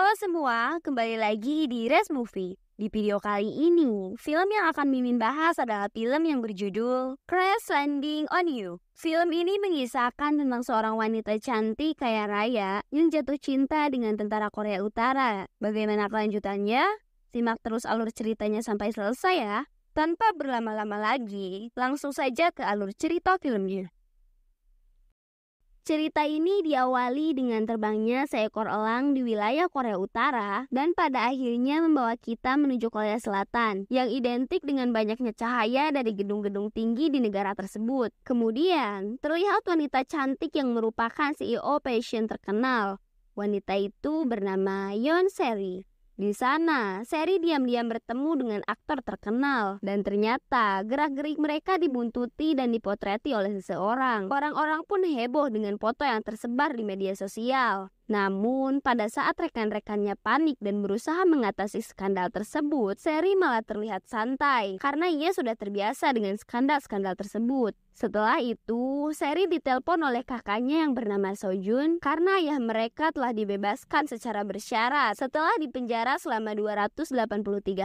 Halo semua, kembali lagi di Res Movie. Di video kali ini, film yang akan Mimin bahas adalah film yang berjudul Crash Landing on You. Film ini mengisahkan tentang seorang wanita cantik kaya raya yang jatuh cinta dengan tentara Korea Utara. Bagaimana kelanjutannya? Simak terus alur ceritanya sampai selesai ya. Tanpa berlama-lama lagi, langsung saja ke alur cerita filmnya. Cerita ini diawali dengan terbangnya seekor elang di wilayah Korea Utara dan pada akhirnya membawa kita menuju Korea Selatan yang identik dengan banyaknya cahaya dari gedung-gedung tinggi di negara tersebut. Kemudian, terlihat wanita cantik yang merupakan CEO fashion terkenal. Wanita itu bernama Yoon Seri. Di sana, Seri diam-diam bertemu dengan aktor terkenal dan ternyata gerak-gerik mereka dibuntuti dan dipotreti oleh seseorang. Orang-orang pun heboh dengan foto yang tersebar di media sosial. Namun, pada saat rekan-rekannya panik dan berusaha mengatasi skandal tersebut, Seri malah terlihat santai karena ia sudah terbiasa dengan skandal-skandal tersebut. Setelah itu, Seri ditelepon oleh kakaknya yang bernama Sojun karena ayah mereka telah dibebaskan secara bersyarat setelah dipenjara selama 283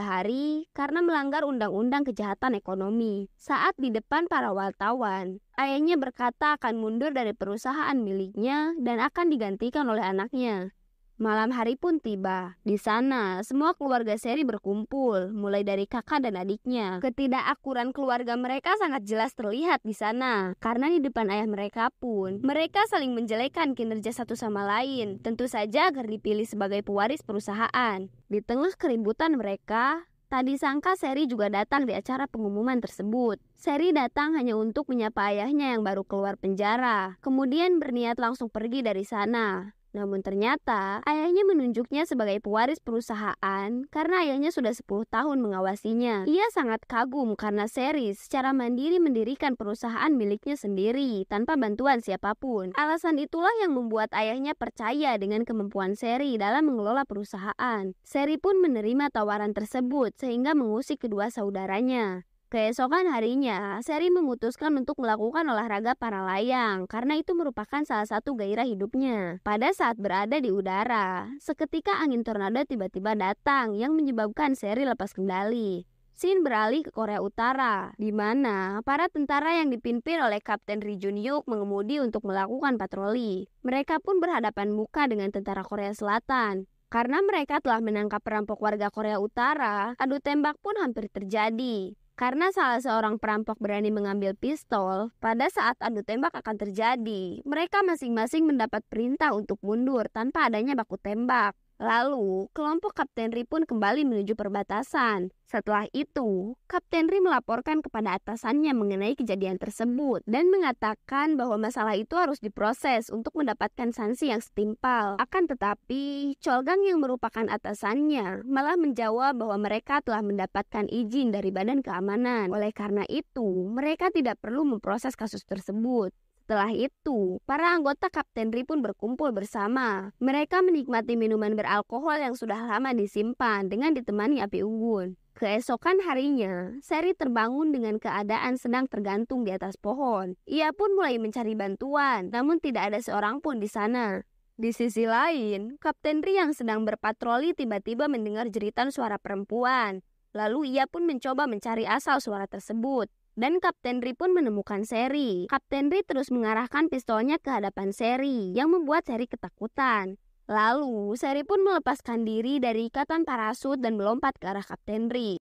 hari karena melanggar undang-undang kejahatan ekonomi. Saat di depan para wartawan, ayahnya berkata akan mundur dari perusahaan miliknya dan akan digantikan oleh anaknya. Malam hari pun tiba. Di sana, semua keluarga Seri berkumpul, mulai dari kakak dan adiknya. Ketidakakuran keluarga mereka sangat jelas terlihat di sana, karena di depan ayah mereka pun, mereka saling menjelekan kinerja satu sama lain, tentu saja agar dipilih sebagai pewaris perusahaan. Di tengah keributan mereka, tak disangka Seri juga datang di acara pengumuman tersebut. Seri datang hanya untuk menyapa ayahnya yang baru keluar penjara, kemudian berniat langsung pergi dari sana. Namun ternyata ayahnya menunjuknya sebagai pewaris perusahaan karena ayahnya sudah 10 tahun mengawasinya. Ia sangat kagum karena Seri secara mandiri mendirikan perusahaan miliknya sendiri tanpa bantuan siapapun. Alasan itulah yang membuat ayahnya percaya dengan kemampuan Seri dalam mengelola perusahaan. Seri pun menerima tawaran tersebut sehingga mengusik kedua saudaranya. Keesokan harinya, Seri memutuskan untuk melakukan olahraga para layang karena itu merupakan salah satu gairah hidupnya. Pada saat berada di udara, seketika angin tornado tiba-tiba datang yang menyebabkan Seri lepas kendali. Scene beralih ke Korea Utara, di mana para tentara yang dipimpin oleh Kapten Ri Jun Hyuk mengemudi untuk melakukan patroli. Mereka pun berhadapan muka dengan tentara Korea Selatan. Karena mereka telah menangkap perampok warga Korea Utara, adu tembak pun hampir terjadi. Karena salah seorang perampok berani mengambil pistol, pada saat adu tembak akan terjadi, mereka masing-masing mendapat perintah untuk mundur tanpa adanya baku tembak. Lalu, kelompok Kapten Ri pun kembali menuju perbatasan. Setelah itu, Kapten Ri melaporkan kepada atasannya mengenai kejadian tersebut dan mengatakan bahwa masalah itu harus diproses untuk mendapatkan sanksi yang setimpal. Akan tetapi, Cholgang yang merupakan atasannya malah menjawab bahwa mereka telah mendapatkan izin dari Badan Keamanan. Oleh karena itu, mereka tidak perlu memproses kasus tersebut. Setelah itu, para anggota Kapten Ri pun berkumpul bersama. Mereka menikmati minuman beralkohol yang sudah lama disimpan dengan ditemani api unggun. Keesokan harinya, Seri terbangun dengan keadaan sedang tergantung di atas pohon. Ia pun mulai mencari bantuan, namun tidak ada seorang pun di sana. Di sisi lain, Kapten Ri yang sedang berpatroli tiba-tiba mendengar jeritan suara perempuan. Lalu ia pun mencoba mencari asal suara tersebut. Dan Kapten Ri pun menemukan Seri. Kapten Ri terus mengarahkan pistolnya ke hadapan Seri yang membuat Seri ketakutan. Lalu Seri pun melepaskan diri dari ikatan parasut dan melompat ke arah Kapten Ri.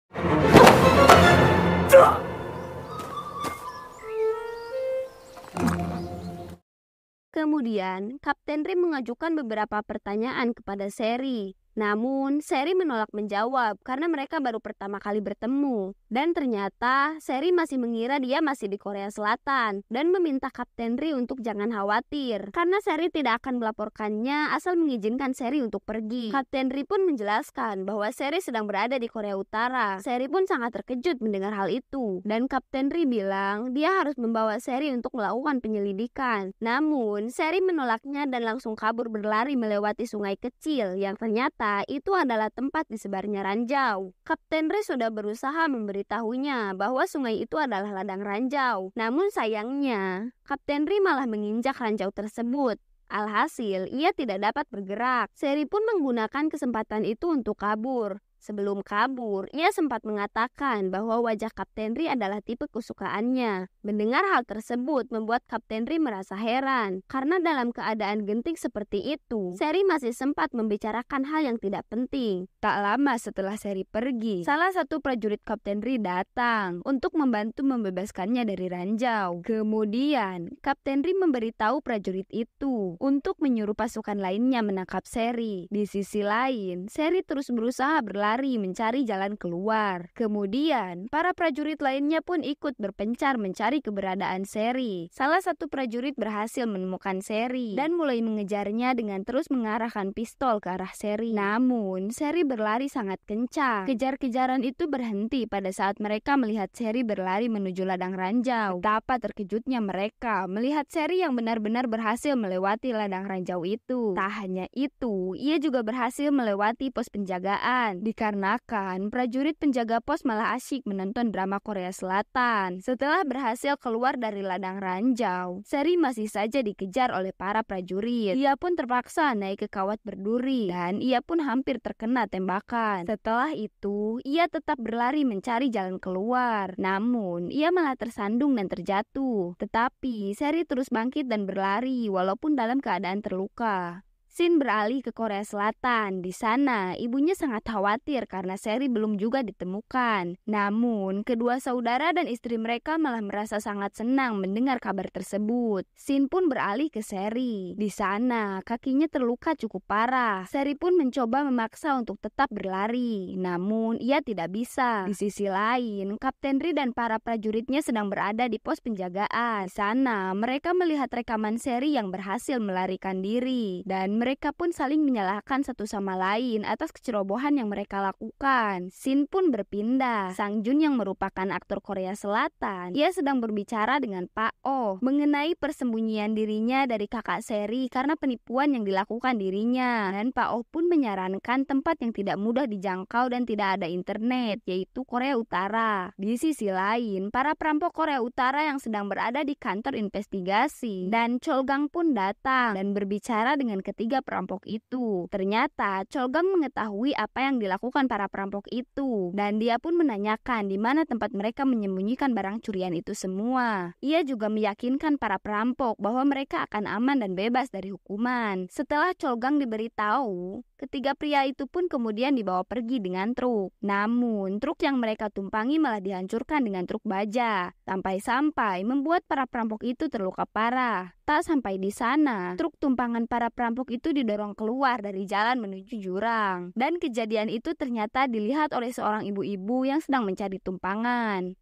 Kemudian Kapten Ri mengajukan beberapa pertanyaan kepada Seri. Namun, Seri menolak menjawab karena mereka baru pertama kali bertemu. Dan ternyata, Seri masih mengira dia masih di Korea Selatan dan meminta Kapten Ri untuk jangan khawatir karena Seri tidak akan melaporkannya asal mengizinkan Seri untuk pergi. Kapten Ri pun menjelaskan bahwa Seri sedang berada di Korea Utara. Seri pun sangat terkejut mendengar hal itu. Dan Kapten Ri bilang dia harus membawa Seri untuk melakukan penyelidikan. Namun, Seri menolaknya dan langsung kabur berlari melewati sungai kecil yang ternyata itu adalah tempat disebarnya ranjau. Kapten Ri sudah berusaha memberitahunya bahwa sungai itu adalah ladang ranjau. Namun sayangnya, Kapten Ri malah menginjak ranjau tersebut. Alhasil, ia tidak dapat bergerak. Seri pun menggunakan kesempatan itu untuk kabur. Sebelum kabur, ia sempat mengatakan bahwa wajah Kapten Ri adalah tipe kesukaannya. Mendengar hal tersebut membuat Kapten Ri merasa heran, karena dalam keadaan genting seperti itu, Seri masih sempat membicarakan hal yang tidak penting. Tak lama setelah Seri pergi, salah satu prajurit Kapten Ri datang untuk membantu membebaskannya dari ranjau. Kemudian, Kapten Ri memberitahu prajurit itu untuk menyuruh pasukan lainnya menangkap Seri. Di sisi lain, Seri terus berusaha berlari mencari jalan keluar. Kemudian, para prajurit lainnya pun ikut berpencar mencari keberadaan Seri. Salah satu prajurit berhasil menemukan Seri dan mulai mengejarnya dengan terus mengarahkan pistol ke arah Seri. Namun, Seri berlari sangat kencang. Kejar-kejaran itu berhenti pada saat mereka melihat Seri berlari menuju ladang ranjau. Betapa terkejutnya mereka melihat Seri yang benar-benar berhasil melewati ladang ranjau itu. Tak hanya itu, ia juga berhasil melewati pos penjagaan. Dikarenakan prajurit penjaga pos malah asyik menonton drama Korea Selatan. Setelah berhasil keluar dari ladang ranjau, Seri masih saja dikejar oleh para prajurit. Ia pun terpaksa naik ke kawat berduri dan ia pun hampir terkena tembakan. Setelah itu, ia tetap berlari mencari jalan keluar. Namun, ia malah tersandung dan terjatuh. Tetapi, Seri terus bangkit dan berlari walaupun dalam keadaan terluka. Scene beralih ke Korea Selatan. Di sana, ibunya sangat khawatir karena Seri belum juga ditemukan. Namun, kedua saudara dan istri mereka malah merasa sangat senang mendengar kabar tersebut. Scene pun beralih ke Seri. Di sana, kakinya terluka cukup parah. Seri pun mencoba memaksa untuk tetap berlari. Namun, ia tidak bisa. Di sisi lain, Kapten Ri dan para prajuritnya sedang berada di pos penjagaan. Di sana, mereka melihat rekaman Seri yang berhasil melarikan diri. Dan mereka pun saling menyalahkan satu sama lain atas kecerobohan yang mereka lakukan. Scene pun berpindah. Sang Jun yang merupakan aktor Korea Selatan, ia sedang berbicara dengan Pak Oh mengenai persembunyian dirinya dari kakak Seri karena penipuan yang dilakukan dirinya. Dan Pak Oh pun menyarankan tempat yang tidak mudah dijangkau dan tidak ada internet, yaitu Korea Utara. Di sisi lain, para perampok Korea Utara yang sedang berada di kantor investigasi dan Cholgang pun datang dan berbicara dengan ketiga perampok itu. Ternyata Cholgang mengetahui apa yang dilakukan para perampok itu dan dia pun menanyakan di mana tempat mereka menyembunyikan barang curian itu semua. Ia juga meyakinkan para perampok bahwa mereka akan aman dan bebas dari hukuman. Setelah Cholgang diberitahu, ketiga pria itu pun kemudian dibawa pergi dengan truk. Namun, truk yang mereka tumpangi malah dihancurkan dengan truk baja. Sampai-sampai membuat para perampok itu terluka parah. Tak sampai di sana, truk tumpangan para perampok itu didorong keluar dari jalan menuju jurang. Dan kejadian itu ternyata dilihat oleh seorang ibu-ibu yang sedang mencari tumpangan.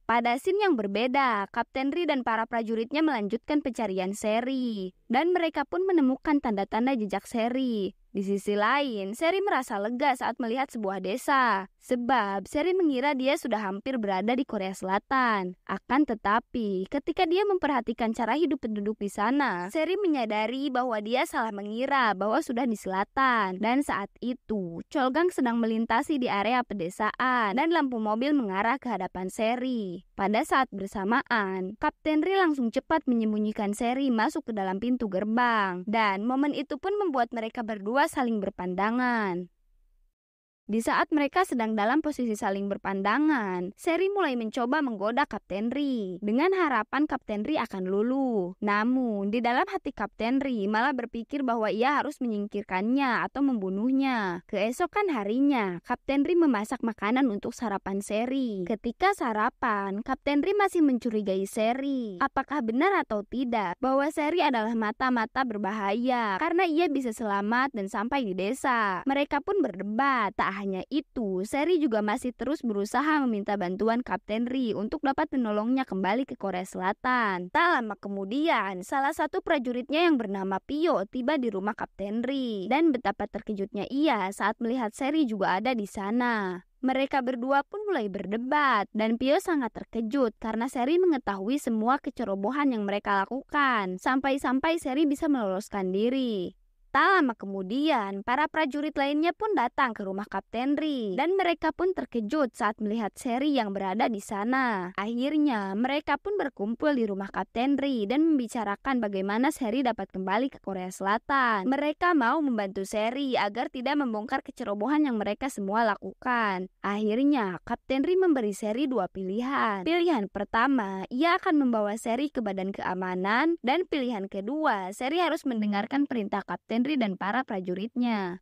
Pada scene yang berbeda, Kapten Ri dan para prajuritnya melanjutkan pencarian Seri. Dan mereka pun menemukan tanda-tanda jejak Seri. Di sisi lain, Seri merasa lega saat melihat sebuah desa. Sebab Seri mengira dia sudah hampir berada di Korea Selatan. Akan tetapi, ketika dia memperhatikan cara hidup penduduk di sana, Seri menyadari bahwa dia salah mengira bahwa sudah di selatan. Dan saat itu, Cholgang sedang melintasi di area pedesaan dan lampu mobil mengarah ke hadapan Seri. Pada saat bersamaan, Kapten Ri langsung cepat menyembunyikan Seri masuk ke dalam pintu gerbang. Dan momen itu pun membuat mereka berdua saling berpandangan. Di saat mereka sedang dalam posisi saling berpandangan, Seri mulai mencoba menggoda Kapten Ri dengan harapan Kapten Ri akan luluh. Namun, di dalam hati Kapten Ri malah berpikir bahwa ia harus menyingkirkannya atau membunuhnya. Keesokan harinya, Kapten Ri memasak makanan untuk sarapan Seri. Ketika sarapan, Kapten Ri masih mencurigai Seri. Apakah benar atau tidak bahwa Seri adalah mata-mata berbahaya karena ia bisa selamat dan sampai di desa. Mereka pun berdebat. Tak hanya itu, Seri juga masih terus berusaha meminta bantuan Kapten Ri untuk dapat menolongnya kembali ke Korea Selatan. Tak lama kemudian, salah satu prajuritnya yang bernama Pio tiba di rumah Kapten Ri. Dan betapa terkejutnya ia saat melihat Seri juga ada di sana. Mereka berdua pun mulai berdebat dan Pio sangat terkejut karena Seri mengetahui semua kecerobohan yang mereka lakukan. Sampai-sampai Seri bisa meloloskan diri. Tak lama kemudian, para prajurit lainnya pun datang ke rumah Kapten Ri dan mereka pun terkejut saat melihat Sherry yang berada di sana. Akhirnya, mereka pun berkumpul di rumah Kapten Ri dan membicarakan bagaimana Sherry dapat kembali ke Korea Selatan. Mereka mau membantu Sherry agar tidak membongkar kecerobohan yang mereka semua lakukan. Akhirnya, Kapten Ri memberi Sherry dua pilihan. Pilihan pertama, ia akan membawa Sherry ke badan keamanan, dan pilihan kedua, Sherry harus mendengarkan perintah Kapten Ri dan para prajuritnya.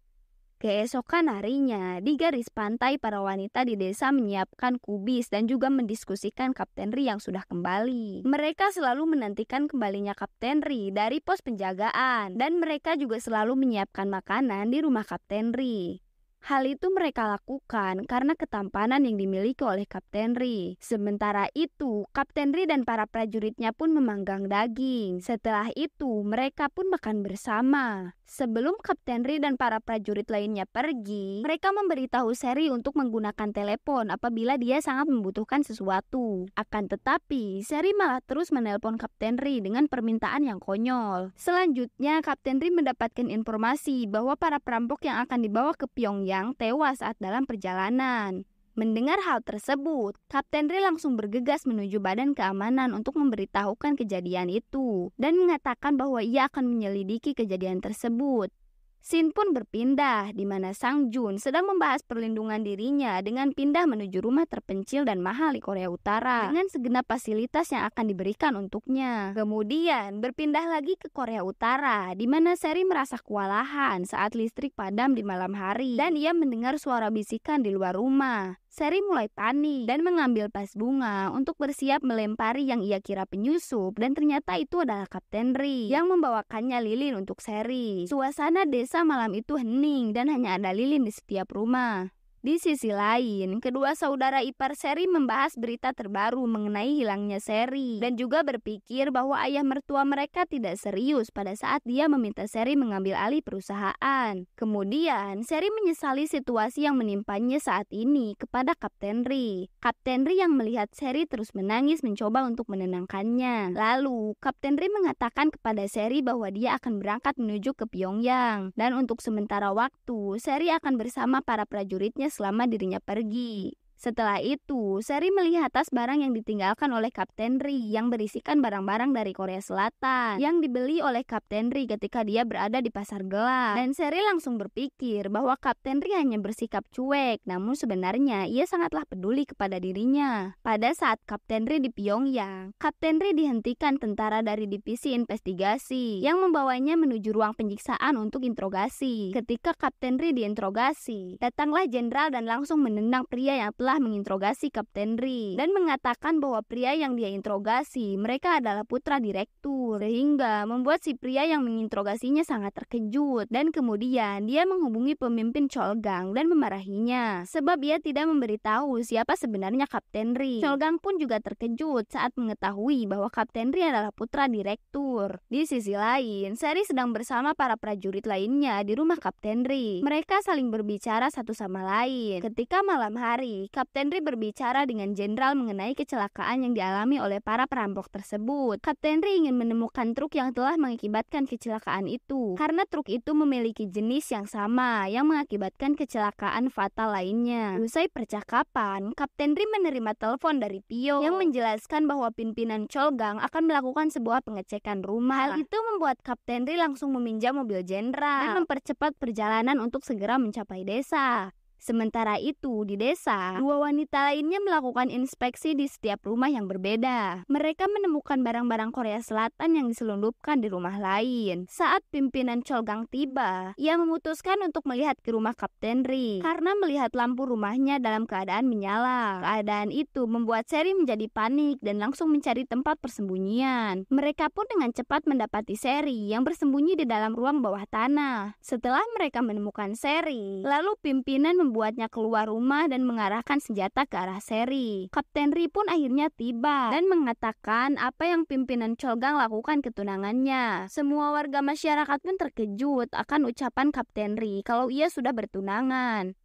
Keesokan harinya, di garis pantai para wanita di desa menyiapkan kubis dan juga mendiskusikan Kapten Ri yang sudah kembali. Mereka selalu menantikan kembalinya Kapten Ri dari pos penjagaan dan mereka juga selalu menyiapkan makanan di rumah Kapten Ri. Hal itu mereka lakukan karena ketampanan yang dimiliki oleh Kapten Ri. Sementara itu, Kapten Ri dan para prajuritnya pun memanggang daging. Setelah itu, mereka pun makan bersama. Sebelum Kapten Ri dan para prajurit lainnya pergi, mereka memberitahu Sherry untuk menggunakan telepon apabila dia sangat membutuhkan sesuatu. Akan tetapi, Sherry malah terus menelpon Kapten Ri dengan permintaan yang konyol. Selanjutnya, Kapten Ri mendapatkan informasi bahwa para perampok yang akan dibawa ke Pyongyang tewas saat dalam perjalanan. Mendengar hal tersebut, Kapten Ri langsung bergegas menuju badan keamanan untuk memberitahukan kejadian itu dan mengatakan bahwa ia akan menyelidiki kejadian tersebut. Scene pun berpindah di mana Sang Jun sedang membahas perlindungan dirinya dengan pindah menuju rumah terpencil dan mahal di Korea Utara dengan segenap fasilitas yang akan diberikan untuknya. Kemudian berpindah lagi ke Korea Utara di mana Sherry merasa kewalahan saat listrik padam di malam hari dan ia mendengar suara bisikan di luar rumah. Sherry mulai panik dan mengambil vas bunga untuk bersiap melempari yang ia kira penyusup dan ternyata itu adalah Kapten Ri yang membawakannya lilin untuk Sherry. Suasana desa malam itu hening dan hanya ada lilin di setiap rumah. Di sisi lain, kedua saudara ipar Sherry membahas berita terbaru mengenai hilangnya Sherry dan juga berpikir bahwa ayah mertua mereka tidak serius pada saat dia meminta Sherry mengambil alih perusahaan. Kemudian, Sherry menyesali situasi yang menimpanya saat ini kepada Kapten Ri. Kapten Ri yang melihat Sherry terus menangis mencoba untuk menenangkannya. Lalu, Kapten Ri mengatakan kepada Sherry bahwa dia akan berangkat menuju ke Pyongyang dan untuk sementara waktu, Sherry akan bersama para prajuritnya selama dirinya pergi. Setelah itu, Sherry melihat tas barang yang ditinggalkan oleh Kapten Ri yang berisikan barang-barang dari Korea Selatan yang dibeli oleh Kapten Ri ketika dia berada di pasar gelap. Dan Sherry langsung berpikir bahwa Kapten Ri hanya bersikap cuek, namun sebenarnya ia sangatlah peduli kepada dirinya. Pada saat Kapten Ri di Pyongyang, Kapten Ri dihentikan tentara dari divisi investigasi yang membawanya menuju ruang penyiksaan untuk interogasi. Ketika Kapten Ri diinterogasi, datanglah jenderal dan langsung menendang pria yang telah menginterogasi Kapten Ri dan mengatakan bahwa pria yang dia interogasi mereka adalah putra direktur, sehingga membuat si pria yang menginterogasinya sangat terkejut dan kemudian dia menghubungi pemimpin Cholgang dan memarahinya sebab ia tidak memberitahu siapa sebenarnya Kapten Ri. Cholgang pun juga terkejut saat mengetahui bahwa Kapten Ri adalah putra direktur. Di sisi lain, Sherry sedang bersama para prajurit lainnya di rumah Kapten Ri. Mereka saling berbicara satu sama lain. Ketika malam hari, Kapten Ri berbicara dengan jenderal mengenai kecelakaan yang dialami oleh para perampok tersebut. Kapten Ri ingin menemukan truk yang telah mengakibatkan kecelakaan itu, karena truk itu memiliki jenis yang sama yang mengakibatkan kecelakaan fatal lainnya. Usai percakapan, Kapten Ri menerima telepon dari Pio yang menjelaskan bahwa pimpinan Cholgang akan melakukan sebuah pengecekan rumah. Hal itu membuat Kapten Ri langsung meminjam mobil jenderal dan mempercepat perjalanan untuk segera mencapai desa. Sementara itu, di desa, dua wanita lainnya melakukan inspeksi di setiap rumah yang berbeda. Mereka menemukan barang-barang Korea Selatan yang diselundupkan di rumah lain. Saat pimpinan Cholgang tiba, ia memutuskan untuk melihat ke rumah Kapten Ri karena melihat lampu rumahnya dalam keadaan menyala. Keadaan itu membuat Sherry menjadi panik dan langsung mencari tempat persembunyian. Mereka pun dengan cepat mendapati Sherry yang bersembunyi di dalam ruang bawah tanah. Setelah mereka menemukan Sherry, lalu pimpinan membuatnya keluar rumah dan mengarahkan senjata ke arah Sherry. Kapten Ri pun akhirnya tiba dan mengatakan apa yang pimpinan Cholgang lakukan ke tunangannya. Semua warga masyarakat pun terkejut akan ucapan Kapten Ri kalau ia sudah bertunangan.